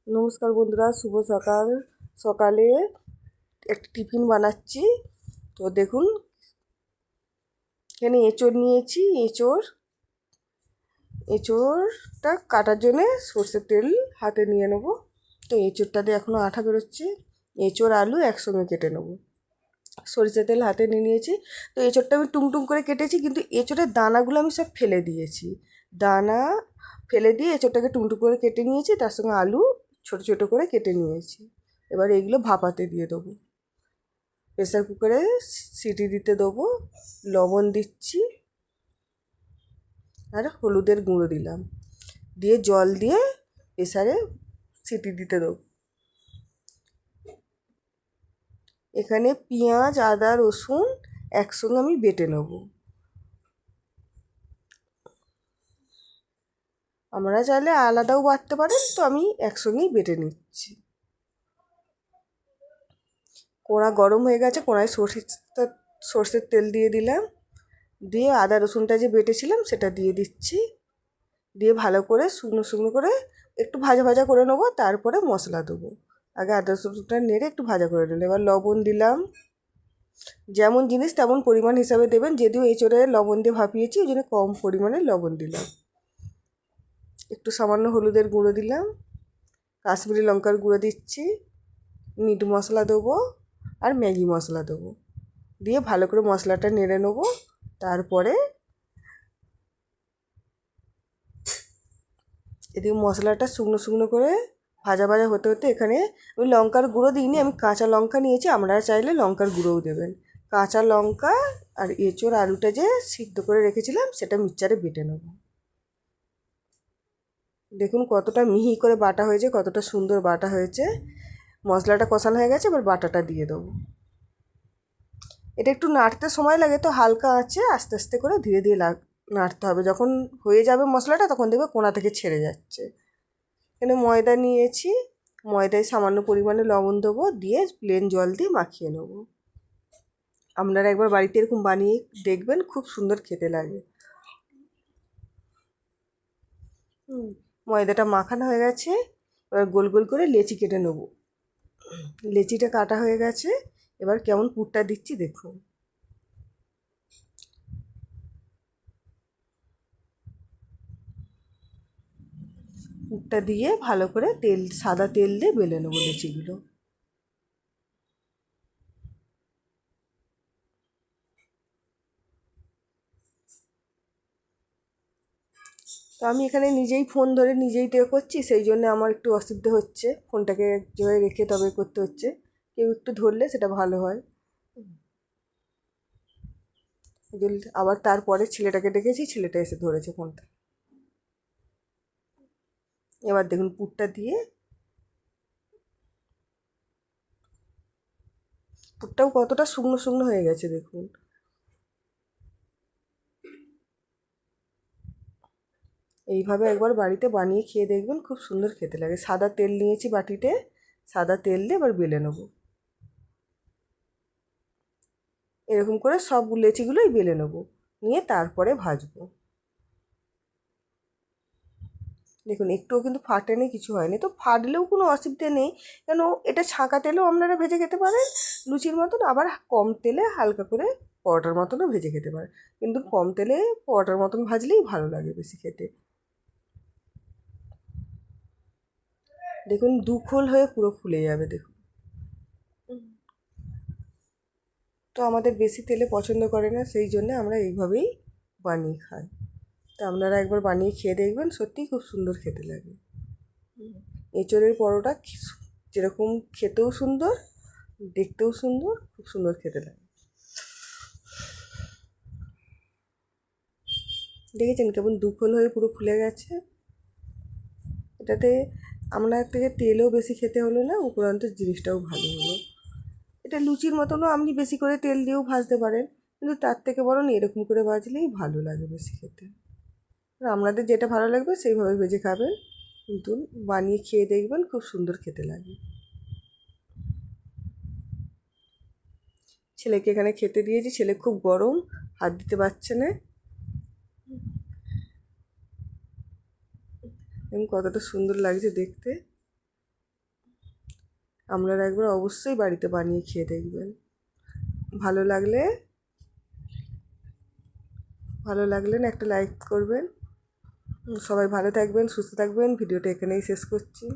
নমস্কার বন্ধুরা, শুভ সকাল। সকালে একটা টিফিন বানাচ্ছি। তো দেখুন, এখানে এঁচোড় নিয়েছি। এঁচোড়টা কাটার জন্যে সর্ষের তেল হাতে নিয়ে নেবো। তো এঁচোড়টা দিয়ে এখনও আঠা বেরোচ্ছে। এঁচোড় আলু একসঙ্গে কেটে নেবো। সরিষার তেল হাতে নিয়ে নিয়েছি। তো এঁচোড়টা আমি টুমটুম করে কেটেছি, কিন্তু এঁচোড়ের দানাগুলো আমি সব ফেলে দিয়েছি। দানা ফেলে দিয়ে এঁচোড়টাকে টুমটুম করে কেটে নিয়েছি, তার সঙ্গে আলু ছোটো ছোটো করে কেটে নিয়েছি। এবার এইগুলো ভাপাতে দিয়ে দেবো। প্রেসার কুকারে সিটি দিতে দেবো। লবণ দিচ্ছি আর হলুদের গুঁড়ো দিলাম, দিয়ে জল দিয়ে প্রেসারে সিটি দিতে দেবো। এখানে পেঁয়াজ, আদা, রসুন একসঙ্গে আমি বেটে নেব। আমরা চাইলে আলাদাও বাটতে পারেন, তো আমি একসঙ্গেই বেটে নিচ্ছি। কড়া গরম হয়ে গেছে, কড়ায় সর্ষের তেল দিয়ে দিলাম। দিয়ে আদা রসুনটা যে বেটেছিলাম সেটা দিয়ে দিচ্ছি। দিয়ে ভালো করে শুকনো শুকনো করে একটু ভাজা ভাজা করে নেবো, তারপরে মশলা দেবো। আগে আদা রসুনটা নেড়ে একটু ভাজা করে নিলাম। এবার লবণ দিলাম। যেমন জিনিস তেমন পরিমাণ হিসাবে দেবেন, যদিও এঁচোড়ে লবণ দিয়ে ভাপিয়েছি, ওই জন্য কম পরিমাণে লবণ দিলাম। একটু সামান্য হলুদের গুঁড়ো দিলাম, কাশ্মীরি লঙ্কার গুঁড়ো দিচ্ছি, মিট মশলা দেবো আর ম্যাগি মশলা দেবো। দিয়ে ভালো করে মশলাটা নেড়ে নেবো। তারপরে এদিকে মশলাটা শুকনো শুকনো করে ভাজা ভাজা হতে হতে এখানে আমি লঙ্কার গুঁড়ো দিইনি, আমি কাঁচা লঙ্কা নিয়েছি। আপনারা চাইলে লঙ্কার গুঁড়োও দেবেন। কাঁচা লঙ্কা আর এঁচোড় আলুটা যে সিদ্ধ করে রেখেছিলাম সেটা মিক্সচারে বেটে নেব। দেখুন কতটা মিহি করে বাটা হয়েছে, কতটা সুন্দর বাটা হয়েছে। মশলাটা কষানো হয়ে গেছে, এবার বাটাটা দিয়ে দেবো। এটা একটু নাড়তে সময় লাগে, তো হালকা আঁচে আস্তে আস্তে করে ধীরে ধীরে নাড়তে হবে। যখন হয়ে যাবে মশলাটা, তখন দেখবে কোণা থেকে ছেড়ে যাচ্ছে। এখানে ময়দা নিয়েছি, ময়দায় সামান্য পরিমাণে লবণ দেবো, দিয়ে প্লেন জল দিয়ে মাখিয়ে নেব। আপনারা একবার বাড়িতে এরকম বানিয়ে দেখবেন, খুব সুন্দর খেতে লাগে। ময়দাটা মাখানো হয়ে গেছে, এবার গোল গোল করে লেচি কেটে নেব। লেচিটা কাটা হয়ে গেছে, এবার কেমন পুরটা দিচ্ছি দেখুন। পুরটা দিয়ে ভালো করে সাদা তেল দিয়ে বেলে নেবো লেচিগুলো। তো আমি এখানে নিজেই ফোন ধরে নিজেই করছি, সেই জন্য আমার একটু অসুবিধা হচ্ছে। ফোনটাকে এক জায়গায় রেখে তবে করতে হচ্ছে। কেউ একটু ধরলে সেটা ভালো হয়। আবার তারপরে ছেলেটাকে ডেকেছি, ছেলেটা এসে ধরেছে ফোনটা। এবার দেখুন পুরটা দিয়ে, পুরটাও কতটা শুকনো শুকনো হয়ে গেছে দেখুন। এইভাবে একবার বাড়িতে বানিয়ে খেয়ে দেখবেন, খুব সুন্দর খেতে লাগে। সাদা তেল নিয়েছি বাটিতে, সাদা তেল দিয়ে এবার বেলে নেবো। এরকম করে সব লেচিগুলোই বেলে নেবো, নিয়ে তারপরে ভাজবো। দেখুন একটুও কিন্তু ফাটেনি, কিছু হয়নি। তো ফাটলেও কোনো অসুবিধে নেই, কেন এটা ছাঁকা তেলেও আপনারা ভেজে খেতে পারেন লুচির মতন, আবার কম তেলে হালকা করে পরোটার মতনও ভেজে খেতে পারেন। কিন্তু কম তেলে পরোটার মতন ভাজলেই ভালো লাগে বেশি খেতে। দেখুন দুখোল হয়ে পুরো ফুলে যাবে দেখুন। তো আমাদের বেশি তেলে পছন্দ করে না, সেই জন্য আমরা এইভাবেই বানিয়ে খাই। তো আপনারা একবার বানিয়ে খেয়ে দেখবেন, সত্যিই খুব সুন্দর খেতে লাগে। এঁচোড়ের পরোটা যেরকম খেতেও সুন্দর, দেখতেও সুন্দর, খুব সুন্দর খেতে লাগে। দেখেছেন কেমন দুখোল হয়ে পুরো ফুলে গেছে। এটাতে আমরা থেকে তেলও বেশি খেতে হলো না, উপরন্ত জিনিসটাও ভালো হলো। এটা লুচির মতনও আপনি বেশি করে তেল দিয়েও ভাজতে পারেন, কিন্তু তার থেকে বরং এরকম করে ভাজলেই ভালো লাগে বেশি খেতে। আপনাদের যেটা ভালো লাগবে সেইভাবে ভেজে খাবেন, কিন্তু বানিয়ে খেয়ে দেখবেন, খুব সুন্দর খেতে লাগে। ছেলেকে এখানে খেতে দিয়েছি, ছেলে খুব গরম, হাত দিতে পারছে না। এবং কতটা সুন্দর লাগছে দেখতে। আপনারা একবার অবশ্যই বাড়িতে বানিয়ে খেয়ে দেখবেন। ভালো লাগলে না একটা লাইক করবেন। সবাই ভালো থাকবেন, সুস্থ থাকবেন। ভিডিওটা এখানেই শেষ করছি।